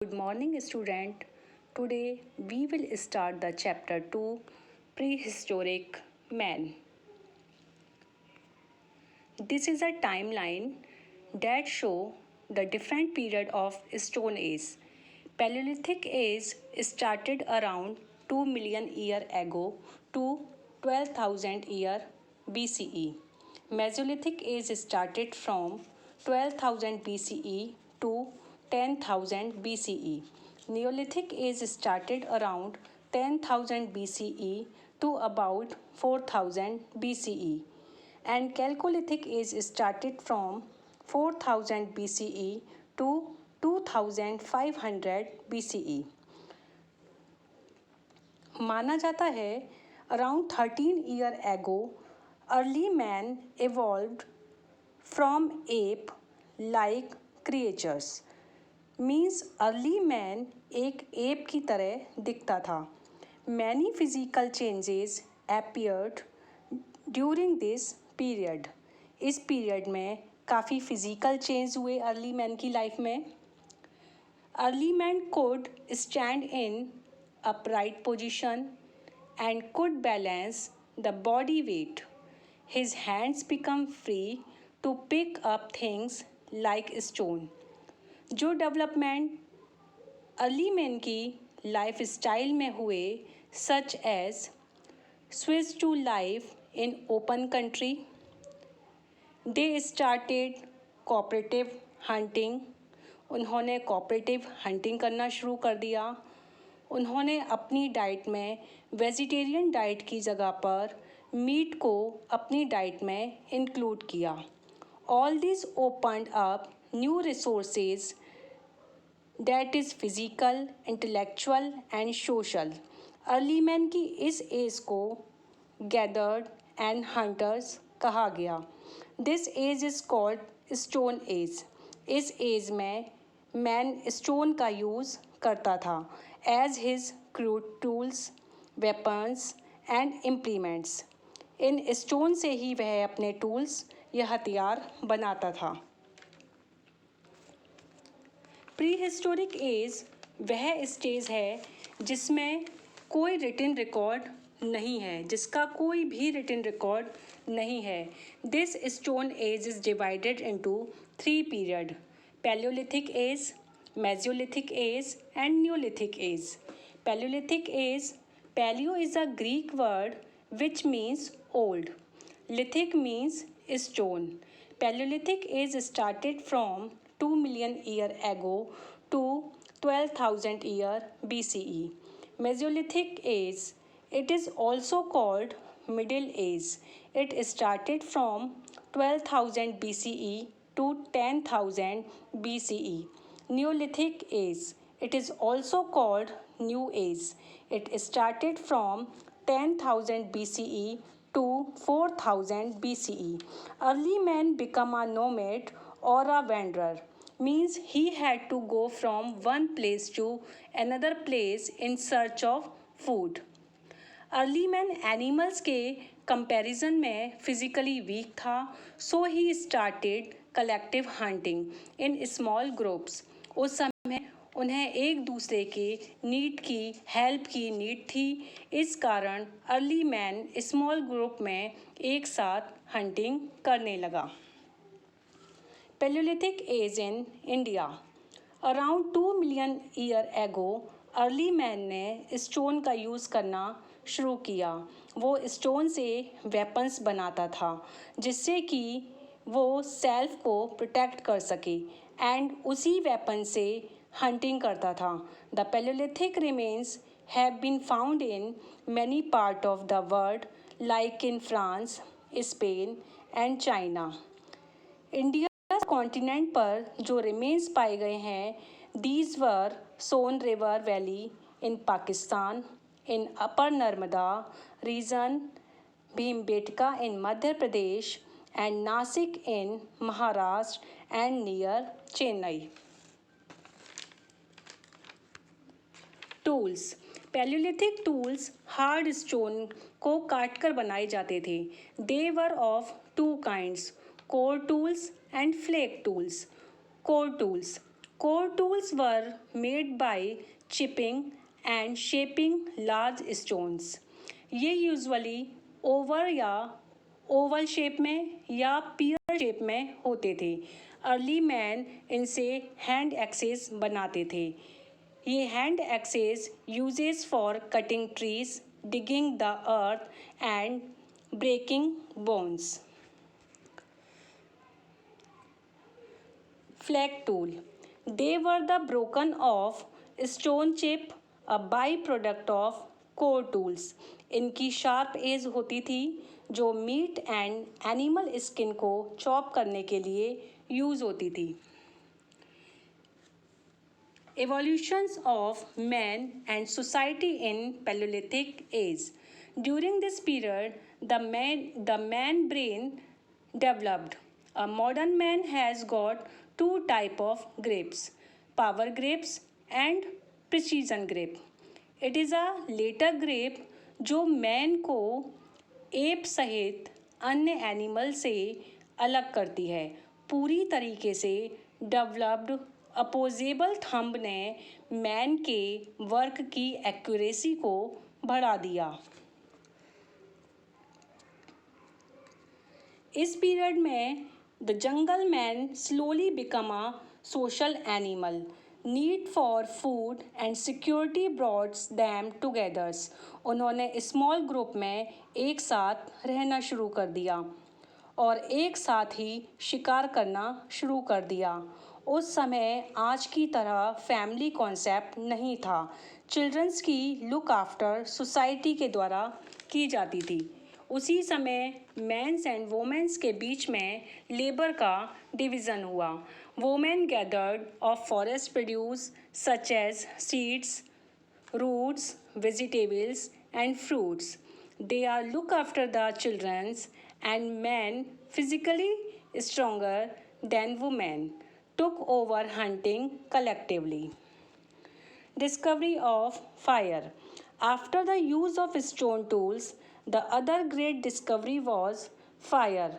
Good morning, student. Today we will start the chapter 2 Prehistoric Man. This is a timeline that show the different period of Stone Age. Paleolithic age started around 2 million year ago to 12,000 year BCE. Mesolithic age started from 12,000 BCE to 10,000 BCE. Neolithic age started around 10,000 BCE to about 4,000 BCE, and Chalcolithic age started from 4000 BCE to 2500 BCE. माना जाता है around 13 year ago early man evolved from ape like creatures. Means early man एक app की तरह दिखता था. Many physical changes appeared during this period. इस period में काफ़ी फिजिकल चेंज हुए अर्ली मैन की लाइफ में. Early man could stand in upright position and could balance the body weight. His hands become free to pick up things like stone. जो development early man की life style में हुए such as switch to life in open country. They started cooperative hunting. उन्होंने cooperative hunting करना शुरू कर दिया. उन्होंने अपनी डाइट में वेजिटेरियन डाइट की जगह पर मीट को अपनी डाइट में इंक्लूड किया. All this opened up new resources that is physical, intellectual and social. Early man की इस एज को गैदर्ड एंड हंटर्स कहा गया. This age is called stone age. इस एज में मैन स्टोन का यूज़ करता था as his crude tools, weapons and implements. इन स्टोन से ही वह अपने टूल्स या हथियार बनाता था. प्री हिस्टोरिक एज वह स्टेज है जिसमें कोई रिटन रिकॉर्ड नहीं है, जिसका कोई भी रिटन रिकॉर्ड नहीं है. This stone age is divided into 3 period: palaeolithic age, mesolithic age and neolithic age. Palaeolithic age, palaeo is a Greek word which means old. Lithic means stone. Palaeolithic age started from 2 million year ago to 12,000 year BCE. Mesolithic age, it is also called Middle Age. It started from 12,000 BCE to 10,000 BCE. Neolithic age, it is also called New Age. It started from 10,000 BCE to 4,000 BCE. Early man become a nomad or a wanderer. Means he had to go from one place to another place in search of food. Early man animals के comparison में physically weak था, so he started collective hunting in small groups. उस समय उन्हें एक दूसरे के need की हेल्प की नीड थी. इस कारण अर्ली मैन स्मॉल ग्रुप में एक साथ हंटिंग करने लगा. Paleolithic age in India. Around 2 million year ago, early man ने स्टोन का यूज़ करना शुरू किया. वो स्टोन से वेपन्स बनाता था जिससे कि वो सेल्फ को प्रोटेक्ट कर सके एंड उसी वेपन से हंटिंग करता था. The palaeolithic remains have been found in many part of the world like in France, Spain and China. India continent पर जो रिमेन्स पाए गए हैं, these were Son river valley in Pakistan, in upper Narmada region, Bhimbetka in Madhya Pradesh and Nashik in Maharashtra and near Chennai. Tools. Palaeolithic tools hard stone को काटकर बनाए जाते थे. They were of 2 kinds: core tools and flake tools. Core tools Core tools were made by chipping and shaping large stones. ये usually oval shape में या pear shape में होते थे। अर्ली मैन इनसे हैंड एक्सेस बनाते थे। ये hand axes uses for cutting trees, digging the earth and breaking bones. Flake tool. They were the broken off stone chip, a byproduct of core tools. इनकी sharp as होती थी जो meet and animal skin को chop करने के लिए use होती थी। Evolutions of man and society in Paleolithic age. During this period, the man brain developed. A modern man has got two type of grapes, power grapes and precision grape. It is a later grape जो man को app सहित अन्य animal से अलग करती है। पूरी तरीके से डेवलप्ड अपोजेबल थंब ने मैन के वर्क की एक्यूरेसी को बढ़ा दिया। इस पीरियड में the jungle man slowly become a social animal. Need for food and security broads them togethers. उन्होंने स्मॉल ग्रुप में एक साथ रहना शुरू कर दिया और एक साथ ही शिकार करना शुरू कर दिया। उस समय आज की तरह फैमिली कॉन्सेप्ट नहीं था। चिल्ड्रंस की लुक आफ्टर सोसाइटी के द्वारा की जाती थी। उसी समय मेंस एंड वोमेन्स के बीच में लेबर का डिवीज़न हुआ। Women gathered of forest produce such as seeds, roots, vegetables and fruits. They are look after the children's, and men, physically stronger than women, took over hunting collectively. Discovery of fire. After the use of stone tools, the other great discovery was fire.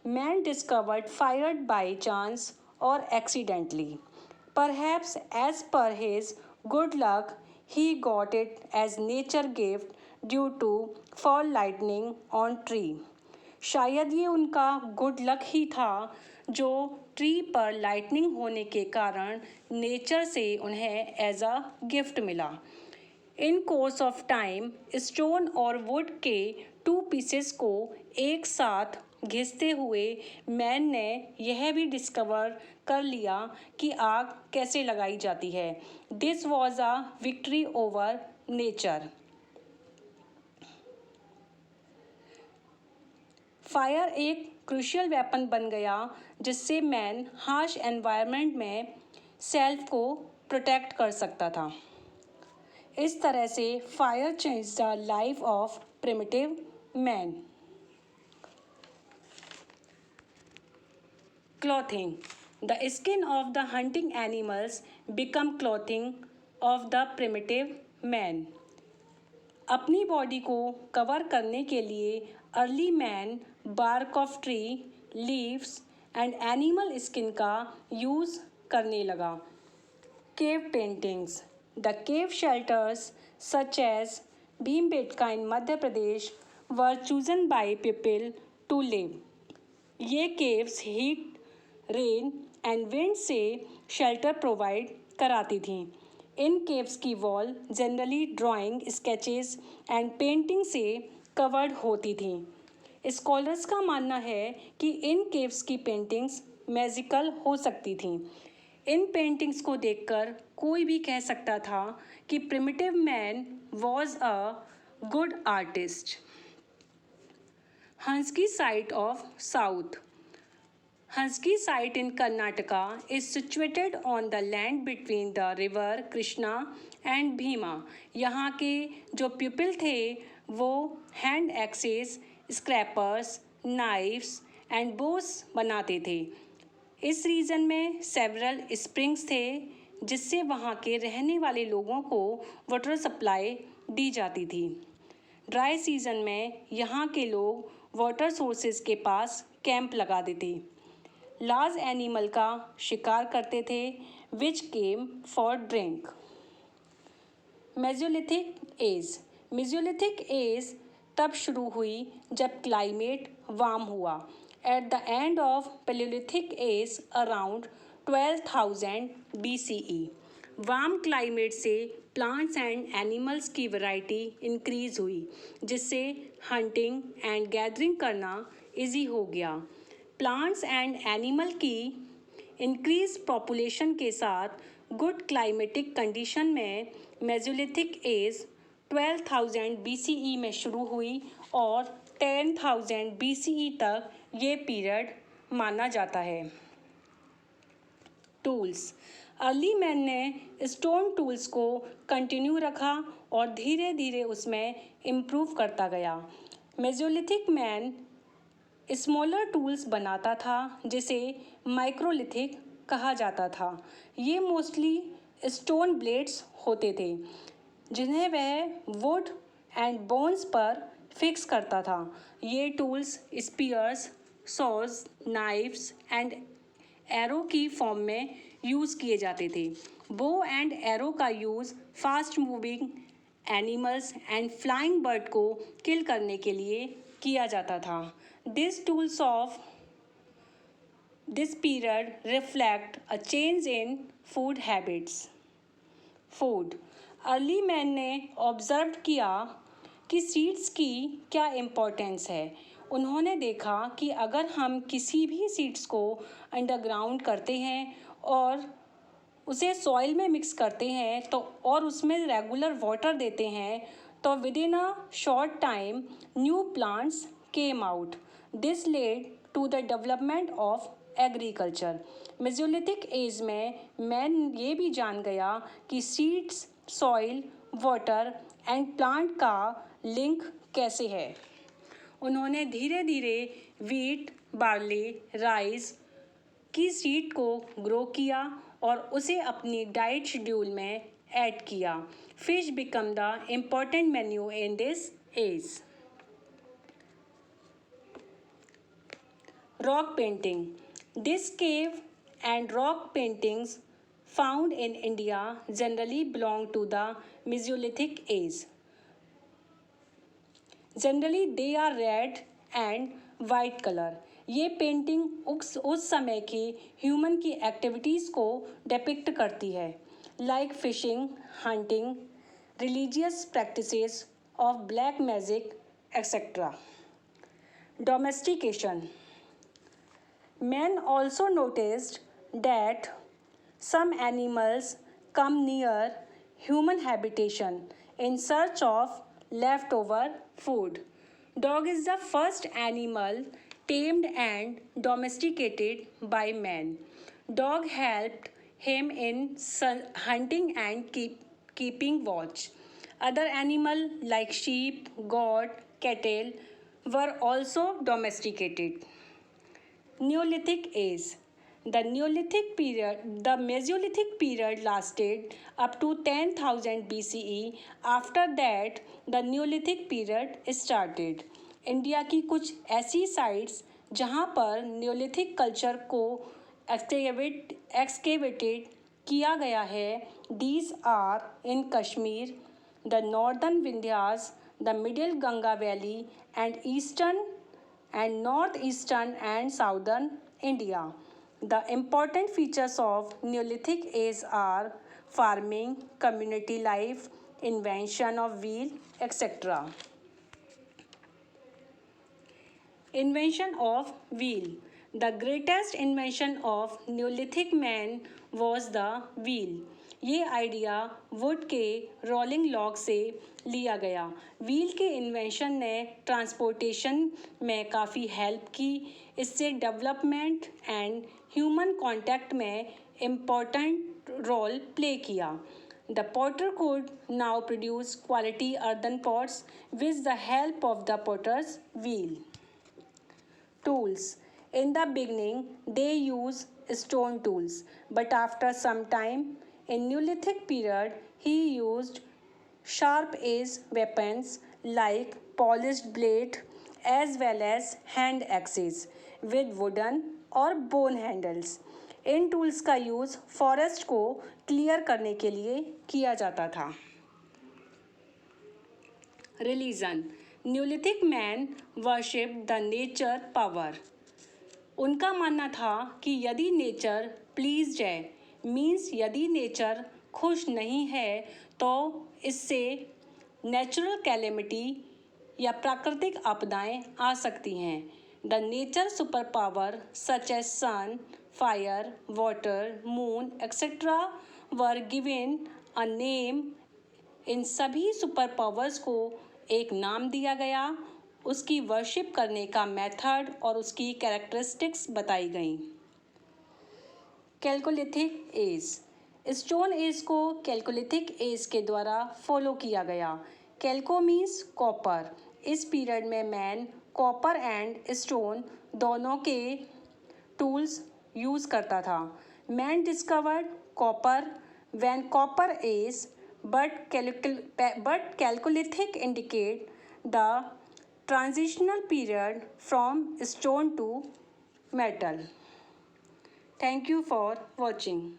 Man discovered fire by chance or accidentally. Perhaps as per his good luck, he got it as nature gift due to fall lightning on tree. शायद ये उनका good luck ही था जो tree पर lightning होने के कारण nature से उन्हें एज अ गिफ्ट मिला. इन कोर्स ऑफ टाइम स्टोन और वुड के टू पीसेस को एक साथ घिसते हुए मैन ने यह भी डिस्कवर कर लिया कि आग कैसे लगाई जाती है. This was a victory over nature. Fire एक क्रूशियल वेपन बन गया जिससे मैन हार्श एनवायरनमेंट में सेल्फ को प्रोटेक्ट कर सकता था. इस तरह से fire change the life of primitive man. Clothing. The skin of the hunting animals become clothing of the primitive man. अपनी बॉडी को कवर करने के लिए early man bark of tree, leaves and animal skin का use करने लगा. केव paintings. The cave shelters such as Bhimbetka in Madhya Pradesh were chosen by people to live. ये caves heat, rain and wind से शेल्टर प्रोवाइड कराती थीं. इन केव्स की wall generally drawing, sketches and painting से कवर्ड होती थीं. स्कॉलर्स का मानना है कि इन केव्स की पेंटिंग्स मैजिकल हो सकती थीं. इन पेंटिंग्स को देखकर कोई भी कह सकता था कि primitive man was a good artist. Hunsgi site of south. Hunsgi site in Karnataka is situated on the land between the river Krishna and Bhima. यहाँ के जो पीपल थे वो hand axes, scrapers, knives and bows बनाते थे. इस रीजन में सेवरल स्प्रिंग्स थे जिससे वहाँ के रहने वाले लोगों को वाटर सप्लाई दी जाती थी. ड्राई सीजन में यहाँ के लोग वाटर सोर्सेज के पास कैंप लगा देते. लार्ज एनिमल का शिकार करते थे. which came for drink. Mesolithic age. Mesolithic age तब शुरू हुई जब क्लाइमेट वार्म हुआ। At the end of palaeolithic age around 12,000 BCE warm climate से प्लांट्स एंड एनिमल्स की वैरायटी इंक्रीज हुई, जिससे हंटिंग एंड गैदरिंग करना इजी हो गया। प्लांट्स एंड एनिमल की इंक्रीज पॉपुलेशन के साथ गुड क्लाइमेटिक कंडीशन में मेसोलिथिक एज 12,000 BCE में शुरू हुई और 10,000 BCE तक ये पीरियड माना जाता है। टूल्स। अर्ली मैन ने स्टोन टूल्स को कंटिन्यू रखा और धीरे धीरे उसमें इम्प्रूव करता गया। मेसोलिथिक मैन स्मॉलर टूल्स बनाता था जिसे माइक्रोलिथिक कहा जाता था। ये मोस्टली स्टोन ब्लेड्स होते थे जिन्हें वह वुड एंड बोन्स पर फिक्स करता था। ये tools spears, saws, knives and arrow की फॉर्म में यूज़ किए जाते थे। बो एंड एरो का use fast moving animals and flying bird को किल करने के लिए किया जाता था। This tools of this period reflect a change in food habits. Food. Early man ने ऑब्जर्व किया कि सीड्स की क्या इम्पोर्टेंस है। उन्होंने देखा कि अगर हम किसी भी सीड्स को अंडरग्राउंड करते हैं और उसे सॉइल में मिक्स करते हैं तो और उसमें रेगुलर वाटर देते हैं तो within a short time new plants came out. This led to the development of agriculture. Mesolithic age में मैन ये भी जान गया कि seeds, soil, water and plant का लिंक कैसे है। उन्होंने धीरे धीरे वीट, बार्ले, राइस की सीड को ग्रो किया और उसे अपनी डाइट शेड्यूल में ऐड किया। Fish become the important menu in this age. Rock painting. This cave and rock paintings found in India generally belong to the Mesolithic age. Generally they are red and white color. ये painting उस समय की human की activities को depict करती है, like fishing, hunting, religious practices of black magic etcetera. Domestication. Man also noticed that some animals come near human habitation in search of leftover food. Dog is the first animal tamed and domesticated by man. Dog helped him in hunting and keeping watch. Other animals like sheep, goat, cattle were also domesticated. Neolithic age. The Mesolithic period lasted up to 10,000 BCE. After that, the Neolithic period started. India की कुछ ऐसी sites जहाँ पर Neolithic culture को excavated किया गया है, these are in Kashmir, the northern Vindhyas, the middle Ganga Valley and eastern and northeastern and southern India. The important features of Neolithic age are farming, community life, invention of wheel, etc. Invention of wheel. The greatest invention of Neolithic man was the wheel. ये idea would के rolling log से लिया गया। Wheel के invention ने transportation में काफ़ी help की। इससे डेवलपमेंट एंड ह्यूमन कांटेक्ट में इम्पोर्टेंट रोल प्ले किया। The potter could now produce quality earthen pots with the help of the potter's wheel. Tools. In the beginning, they use stone tools, but after some time, in Neolithic period, he used sharp-edged weapons like polished blade as well as hand axes with wooden or bone handles. In tools का use forest को clear करने के लिए किया जाता था। Religion, Neolithic man worship the nature power. उनका मानना था कि यदि नेचर प्लीज्ड है, मीन्स यदि नेचर खुश नहीं है, तो इससे नेचुरल कैलेमिटी या प्राकृतिक आपदाएं आ सकती हैं। The nature super power such as sun, fire, water, moon etcetera were given a name. इन सभी सुपर पावर्स को एक नाम दिया गया, उसकी वर्शिप करने का मेथड और उसकी कैरेक्टरिस्टिक्स बताई गईं। कैल्कोलिथिक एज, स्टोन एज को कैल्कोलिथिक एज के द्वारा फॉलो किया गया। Chalco means copper. इस पीरियड में मैन कॉपर एंड स्टोन दोनों के टूल्स यूज़ करता था। Man discovered copper when copper age but Chalcolithic indicate the transitional period from stone to metal. Thank you for watching.